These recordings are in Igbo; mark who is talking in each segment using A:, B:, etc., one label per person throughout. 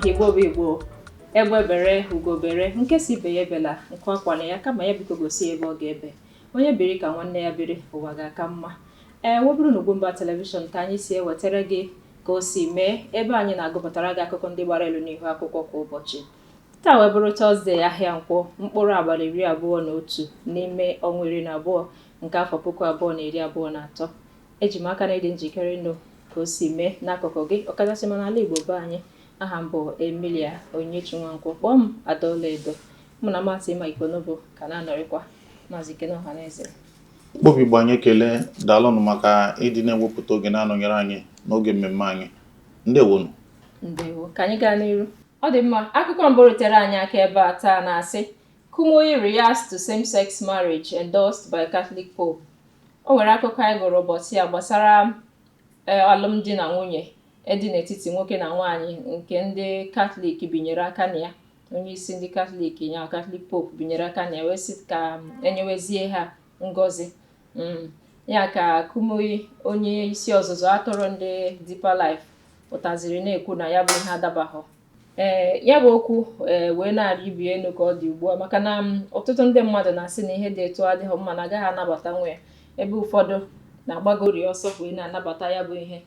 A: Igbo egbe bere ugo bere nke si be ebela nke akwana ya kama ya biko gosi ebe ọ ga-ebe onye biri ka nwanne ya biri ụwa ga-aka mma weburu na Ugwumba television ka anyị si ewetara gị ka o si mee ebe anyị na-agụpụtara gị akụkọ ndị gbara elu n'ihu akwụkwọ kwa ụbọchị. Taa weburu Tọzdee ahịa Nkwọ mkpụrụ abalị 21 n'ime ọnwa 12 nke afọ 2023. Eji m aka na ịdị njikere nụ ka o si mee n'akụkụ gị ọkachasị n'ala Igbo be anyị. Aha m bụ Emilia Onyechinwankwọ, kpọọ m Adaoledo. Mụ na Maazị Ikponobo ka na-anọrịkwa Maazị Kene Ọhaneze.
B: Obi gbanye ekele daalụnụ maka ịdị na-ewepụta oge na-anọnyere anyị n'oge mmemme anyị. Ndewonu.
A: Ndewo, ka anyị gaa n'iru. Ọ dị mma, akụkọ mbụ rutere anyị aka ebe a taa na-asị Kumuyi reacts to same-sex marriage endorsed by Catholic Pope. O nwere akụkọ anyị gụrụ ụbọchị a gbasara alụmdi na nwunye dị n'etiti nwoke na nwaanyị nke ndị Katọlik binyere aka na ya. Onye isi ndị Katọlik ya Catholic Pope binyere aka na ya wee sị ka enyewezie ha ngọzi. Ya ka Kumuyi onye isi ọzụzụ atụrụ ndị Deeper Life pụtaziri na-ekwu na ya bụ ihe adabaghọ. Ya bụ okwu wee na-arịbi elu ka ọ dị ugbu a maka na ọtụtụ ndị mmadụ na-asị na ihe dị etu adịghị mma na agaghị anabata nwe ya, ebe ụfọdụ na-agbagori ọsọ wee na-anabata ya bụ ihe.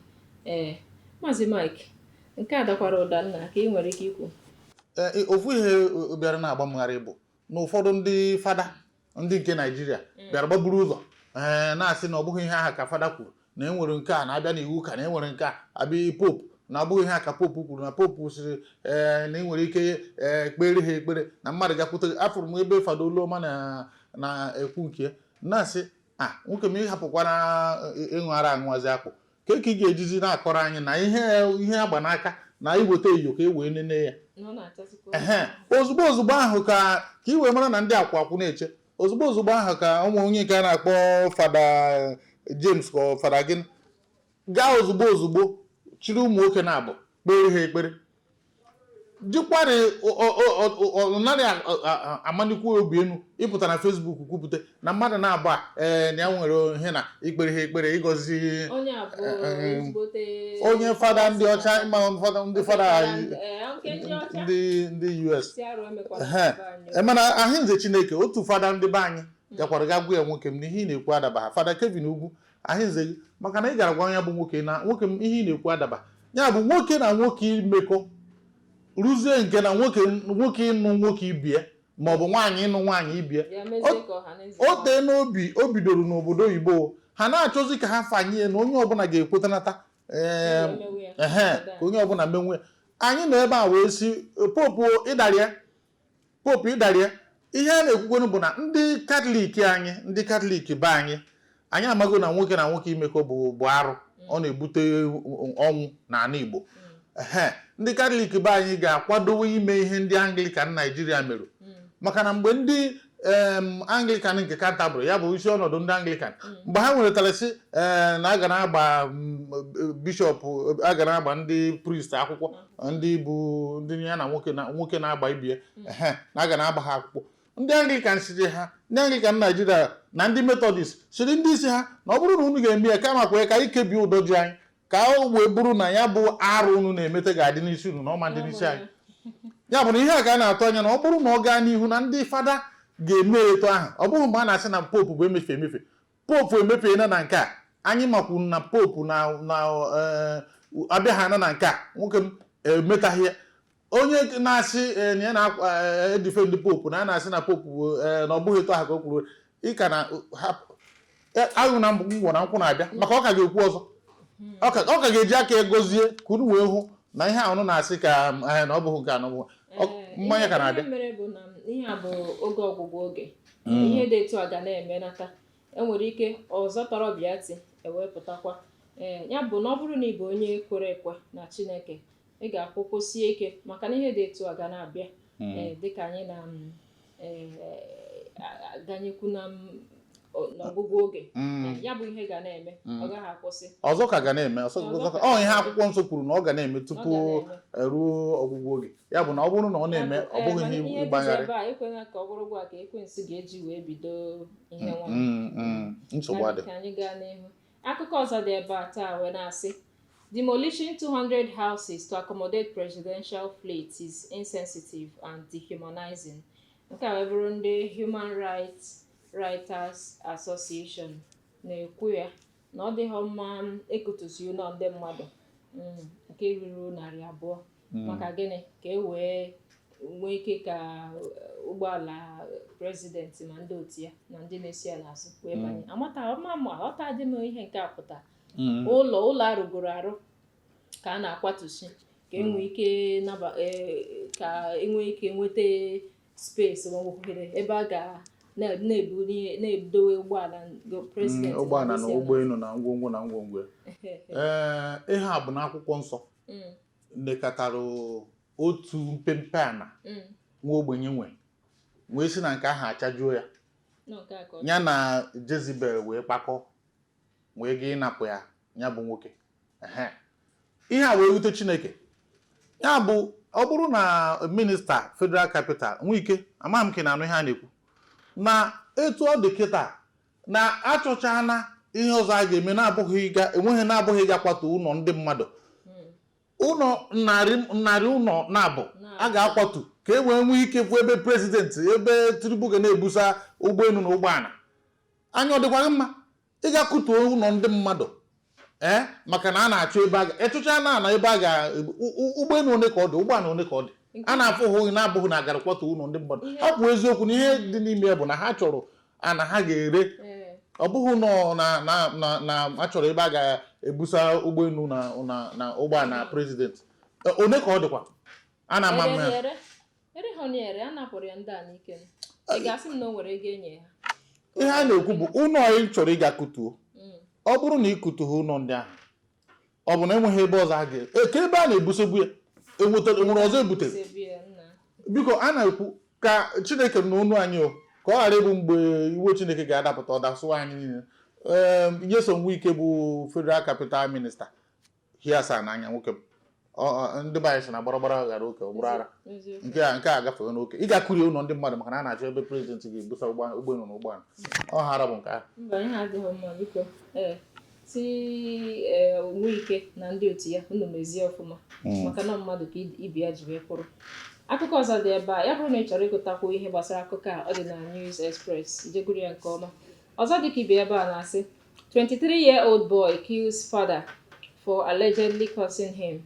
A: Maazị Mike, nke a dakwara ụda nna ka ị nwere ike ikwu.
B: Ofu ihe bịara na-agbamgharị bụ na ụfọdụ ndị fada ndị nke Naịjirịa bịara gbaburu ụzọ na-asị na ọ bụghị ihe aha ka fada kwuru, na enwere nke a na-abịa n'iwu ka na enwere nke a abịa popu na abụghị ihe ka popu kwuru, na popu sịrị na enwere ike kpere ha ekpere na mmadụ gakwute. Afụrụ m ebe Fada Oluoma na-ekwu nke na-asị nwoke m ịhapụkwara ịṅụ ara aṅụwazi akpụ ka ị ga-ejizi na-akọrọ anyị na ihe agba n'aka na iweta iyo ka e wee nene ya. Ozugbo ahụ ka ị wee mara na ndị akwụ na-eche. Ozugbo ahụ ka ụmụ onye nke a na-akpọ Fada James ka Fada gịnị gaa ozugbo chiri ụmụ nwoke na-abụ kpere ha ekpere jikwarị narị amanikwu obi enu ịpụta na Facebook kwupụta na mmadụ na-abụ na ya nwere ihe na ikpere ha ekpere ịgọzi onye fada ndị ọcha ndị fada ndị US. Mana ahịnze Chineke otu fada ndị be anyị gakwara ga gwa ya nwoke m na ihe ị na-ekwu adaba ha. Fada Kevin Ugwu ahịnze gị maka na ị gara gwa ya bụ nwoke m ihe ị na-ekwu adaba ya bụ nwoke na nwoke imekọ ruzie nke na nwoke ịnụ nwoke ibie maọbụ nwaanyị ịnụ nwaanyị ibie. O tee n'obi o bidoro n'obodo oyibo ha na-achọzi ka ha fanye na onye ọbụla ga-ekwetanata ka onye ọbụla menwe. Anyị nọ ebe a wee si popu ịdarịa ihe a na-ekwukwenụ bụ na ndị Katọlik be anyị amago na nwoke na nwoke imekọ bụ arụ, ọ na-ebute ọnwụ n'ala Igbo. Ndị Katọlik be anyị ga-akwadowe ime ihe ndị Anglican Naịjirịa mere maka na mgbe ndị Anglican nke Canterbury ya bụ isi ọnọdụ ndị Anglican mgbe ha nweretara sị na aga na-agba bishọp, aga na-agba ndị priest akwụkwọ, ndị bụ ndị ya na nwoke na-agba ibie na aga na-agba ha akwụkwọ. Ndị Anglican siri ha, ndị Anglican Naịjirịa na ndị Methodist siri ndị isi ha na ọ bụrụ na unu ga-eme ya kama kwee ka ikebi ụdọ ji anyị ka o wee bụrụ na ya bụ arụ unu na-emete ga-adị n'isi unu na ọma ndị n'isi anyị. Ya bụ na ihe a ka a na-atụ anya na ọ bụrụ na ọ gaa n'ihu na ndị fada ga-eme eto ahụ. Ọ bụrụ mgbe a na-asị na popu bụ emefe popu emefeela na nke a anyị makwuru na popu na abịa ha na nke a nwoke m emetaghị ya. Onye na-asị na ya na-edife ndị popu na a na-asị na popu na ọ bụghị eto ahụ ka o kwuru ịka na ahụ na ngwọ na nkwụ na-abịa maka ọ ka ga-ekwu ọzọ. Ọ ka ga-eji aka egozie ka unu wee hụ na ihe ahụ na-asị ka na ọ bụghị nke anọ mmanya ka na-abịa.
A: Mere bụ na ihe a bụ oge ọgwụgwụ oge ihe dị etu a ga na-emenata. Enwere ike ọzọ tọrọ bịati ewepụtakwa. Ya bụ na ọ bụrụ na ị bụ onye kwere ekwe na Chineke ị ga-akwụkwọsie ike maka na ihe dị etu a ga na-abịa dịka anyị na-aganyekwu n'ọgwụgwụ oge. Ya bụ ihe ga na-eme, ọ gaghị akwụsị.
B: Ọzọ ka ga na-eme ihe akwụkwọ nsọ kwuru na ọ ga na-eme tupu ruo ọgwụgwụ oge. Ya bụ na ọ bụrụ na ọ na-eme ọ bụghị ihe ịgbagharị.
A: Ebe a ekwena ka ọ bụrụ gwa ka ekwensu ga-eji wee bido ihe
B: nsogbu adị.
A: Ka anyị gaa n'ihu. Akụkọ ọzọ dị ebe a taa wee na-asị Demolishing 200 houses to accommodate presidential fleet is insensitive and dehumanizing. Nke a bụrụ ndị Human Rights Writers Association na-ekwu ya na ọ dịghị mma ekutusi ụlọ ndị mmadụ nke ruru 200 maka gịnị ka e wee nwee ike ka ụgbọala prezidenti ma ndị otu ya na ndị na-esi ya n'azụ wee banye ọta dị m ihe nke a pụtara ụlọ arụgoro arụ ka a na-akwatusi ka enwee ike ka enwee ike nweta space ohere ebe a ga na-ebudowe ụgbọala prezidenti
B: ụgbọala na ụgbọelu na ngwongwo na ngwongwo ihe a bụ n'akwụkwọ nsọ lekọtara otu mpempe ana nwa ogbenye wee si na nke ahụ achajuo ya ya na Jezebel wee kpakọ wee gaa ịnapụ ya bụ nwoke ihe a wee wute Chineke ya bụ ọ bụrụ na minista Federal Capital Nwike ama m ke na anụ ihe a na-ekwu na etu ọ dị kịta na achọchana ihe ọzọ a ga-eme enweghị na-abụghị ịga kwatu ụlọ ndị mmadụ ụlọ narị ụlọ na-abụ a ga-akwatu ka e wee nwee ike bụ ebe prezidenti ebe Tinubu ga na-ebusa ụgbọelu na ụgbọala anya ọ dịkwaghị mma ịga kutuo ụlọ ndị mmadụ maka na a na-achọ ebe a ga-echụcha na ebe a ga ụgbọelu ole ka ọ dị ụgbọala ole ka ọ dị a na-afụghị na-abụghị na agara kwatu ụlọ ndị mmadụ ọ bụ eziokwu na ihe dị n'ime ya bụ na ha chọrọ ana ha ga-ere ọ bụghị na a chọrọ ebe a ga-ebusa ụgbọelu na ụgbọala na prezidenti ole ka ọ dịkwa a na-ama mma ya ihe a na-ekwu bụ ụlọ anyị chọrọ ịga kutuo ọ bụrụ na ikutughị ụlọ ndị ahụ ọ bụ na enweghị ebe ọzọ a ga-eke ebe a na-ebusogbu ya enwere ọzọ ebutere biko a na-ekwu ka Chineke na onu anyị ka ọ ghara ịbụ mgbe iwe Chineke ga-adapụta ọdasụwa anyị niile Nyesom Wike bụ Federal Capital Minister hiasa n'anya nwoke m ndị be anyị si na gbaragbara ghara oke ọ bụrụ ara nke a gafeghị n'oke ị ga-akụrie ụlọ ndị mmadụ maka na a na-achọ ebe prezidenti ga-ebusa ụgbọelu na ụgbọala ọ hara bụ nke ahụ
A: Nwike na ndị otu ya unu mezie ọfụma maka na mmadụ ka ibi ya ji wee kwụrụ. Akụkọ ọzọ dị ebe a ya bụrụ na ị chọrọ ịgụtakwu ihe gbasara akụkọ a ọ dị na News Express ijegoro ya nke ọma. Ọzọ dị ka ibe ebe a na-asị 23-year-old boy kills father for allegedly cursing him.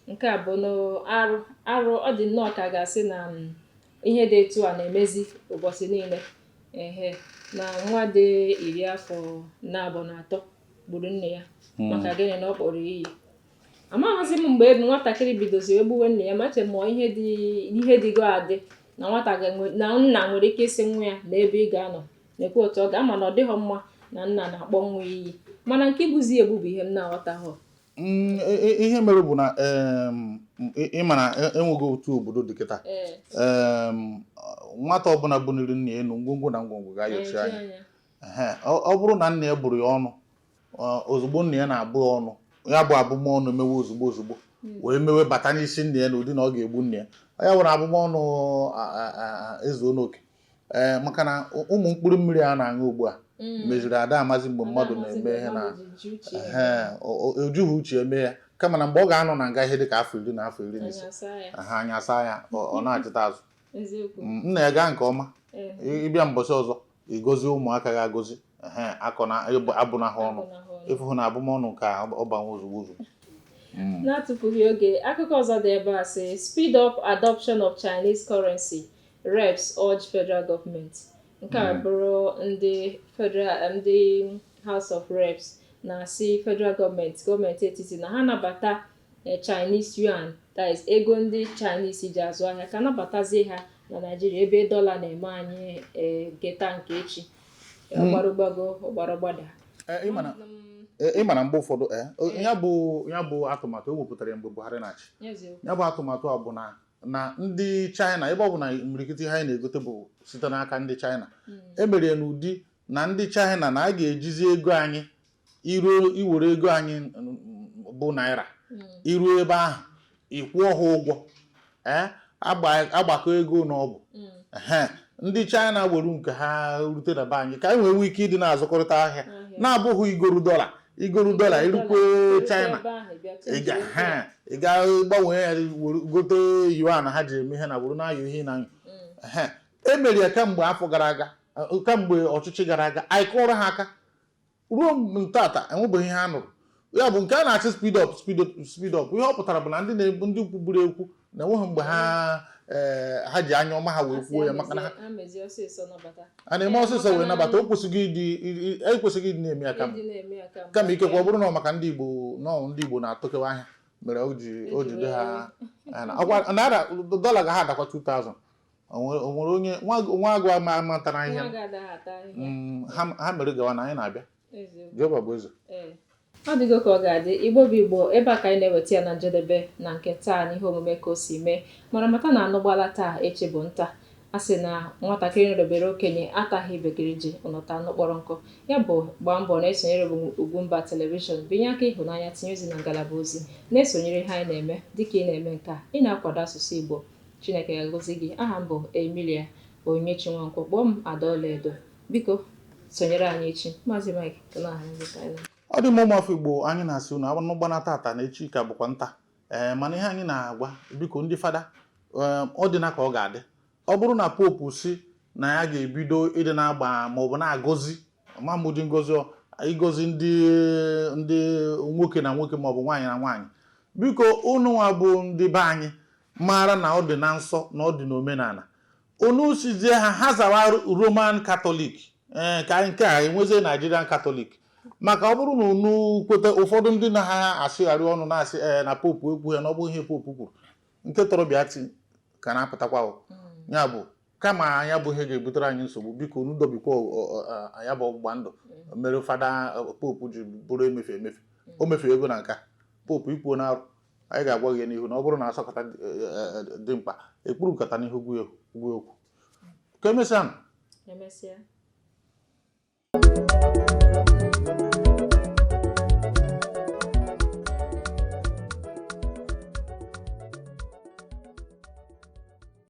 A: Nke a bụ n'arụ ọ dị nnọọ ka ga-asị na ihe dị etu a na-emezi ụbọchị niile na nwa dị 13 gburu nne ya maka gịnị na ọ kpọrọ iyi. Amaghịzi m mgbe nwatakịrị bidoziri egbuwe nne ya mache mụọ ihe dịgo adị na nna nwere ike isi nwa ya na ebe ị ga-anọ na-ekwe otu ọ ga-ama na ọ dịghọ mma na nna na-akpọ nwa iyi mana nke ibuzi egbu bụ ihe m na-aghọtaghọ.
B: Ihe mere bụ na ịma na enweghị otu obodo dị kịta nwata ọbụla buniri nne ya ngwongwo na ngwongwo ga-ayochi anya ọ bụrụ na nna ya bụrụ ya ọnụ ozugbo nna ya na-abụ ọnụ ya bụ abụmọnụ mewe ozugbo wee mewe bata n'isi nna ya na ụdị na ọ ga-egbu nna ya nwere abụmọnụ ezuo n'oke maka na ụmụ mkpụrụ mmiri a na-aṅụ ugbu a meziri ada amazi mgbe mmadụ na-eme ihe na ojughị uche eme ya kama na mgbe ọ ga-anọ na nga ihe dị ka afọ 10 na afọ 15 anya asa ya ọ na-achịta azụ nna ya gaa nke ọma ịbịa mbọchị ọzọ igozi ụmụaka ga-agozi akọ na abụna ha ọnụ ịfụhụ na abụmọnụ ka ọ banwe ozugbo
A: n'atụfughị oge akụkọ ọzọ dị ebe a sị speed up adoption of Chinese currency reps urge federal government. Nke a bụrụ ndị House of Reps na-asị federal gọọmenti etiti na ha nabata Chinese yuan that is ego ndị Chinese ji azụ ahịa ka nabatazie ha na Nigeria ebe dọla na-eme anyị nketa nke echi ọgbarụgbada.
B: Ịma na mgbe ụfọdụ ya bụ atụmatụ o wepụtara ya mgbe Buhari na-achị ya bụ atụmatụ a bụ na ndị China ebe ọ bụ na imirikiti ha na-egote bụ site n'aka ndị China emere ya n'ụdị na ndị China na a ga-ejizi ego anyị iwere ego anyị bụ naira iruo ebe ahụ ịkwụọ ha ụgwọ agbakọ ego na ọ bụ ndị China were nke ha rute na be anyị ka anyị nwee ike ịdị na-azụkọrịta ahịa na-abụghị igoro dọla igolu dollar irukwe China ị ga gbanwee ya gote yuan ha ji eme ihe na bụrụ na-ayọ ihe na emere ya kemgbe afọ gara aga kemgbe ọchịchị gara aga anyị kụọrọ ha aka ruo ntata enwebeghị ihe ha nụrụ ya bụ nke a na-achị speed up ihe ọ pụtara bụ na ndị kwuburu ekwu na enweghị mgbe ha ji anya ọma ha wee kwuo ya maka na a na-eme ọsịsọ wee nabata o kwesịghị ịdị na-eme ya kama ikekwe ọ bụrụ na maka ndị Igbo na-atụkewa ahịa mere o ji dị ha naira dọla ga ha adakwa 2000 o nwere onye nwa agụ amantara ihe ha mere gawa na anyị na-abịa Jehova bụ eze
A: ọ dịgo ka ọ ga-adị Igbo bụ Igbo ebe a ka anyị na-eweta ya na njedebe na nke taa n'ihe omume ka o si mee mara mata na anụgbala taa echi bụ nta a sị na nwatakịrị nọdebere okenye ataghị ibegiri ji ụnọta anụ kpọrọ nkụ ya bụ gbaa mbọ na-esonyere Ugwumba telivishọn binye aka ịhụnanya tinye ozi na ngalaba ozi na-esonyere ihe anyị na-eme dịka ị na-eme nke a ị na-akwado asụsụ Igbo Chineke ga-agọzi gị aha m bụ Emilia Onyinyechi Nwankwo kpọọ m Adaọla Edo biko sonyere anyị echi Maazị Mike
B: ọ dị mma ụmụafọ Igbo anyị na-asị unu anụ gbana tata na echi ka bụkwa nta mana ihe anyị na-agwa biko ndị fada ọ dị na ka ọ ga-adị ọ bụrụ na popu si na ya ga-ebido ịdị na-agba maọbụ na-agọzi mamụji ịgọzi ndị nwoke na nwoke maọbụ nwaanyị na nwaanyị biko unu nwa bụ ndị be anyị mara na ọ dị na nsọ na ọ dị n'omenala unu sizie ha zawa Roman Katọlik ka nke a enwezie Nigerian Katọlik maka ọ bụrụ na unu kweta ụfọdụ ndị na ha asịgharị ọnụ na-asị na popu ekwu ya na ọ bụ ihe popu kwuru nke tọrọ bịa ti ka na-apụtakwa ya bụ kama anya bụ ihe ga-ebutere anyị nsogbu biko unu dobikwa ya bụ ọgbụgba ndụ mere fada popu ji bụrụ emefe o mefere ego na nka popu ikpuo na arụ anyị ga-agwa gị n'ihu na ọ bụrụ na asọkọta dị mkpa ekpuru nkata n'ihu gwu okwu ka emesịa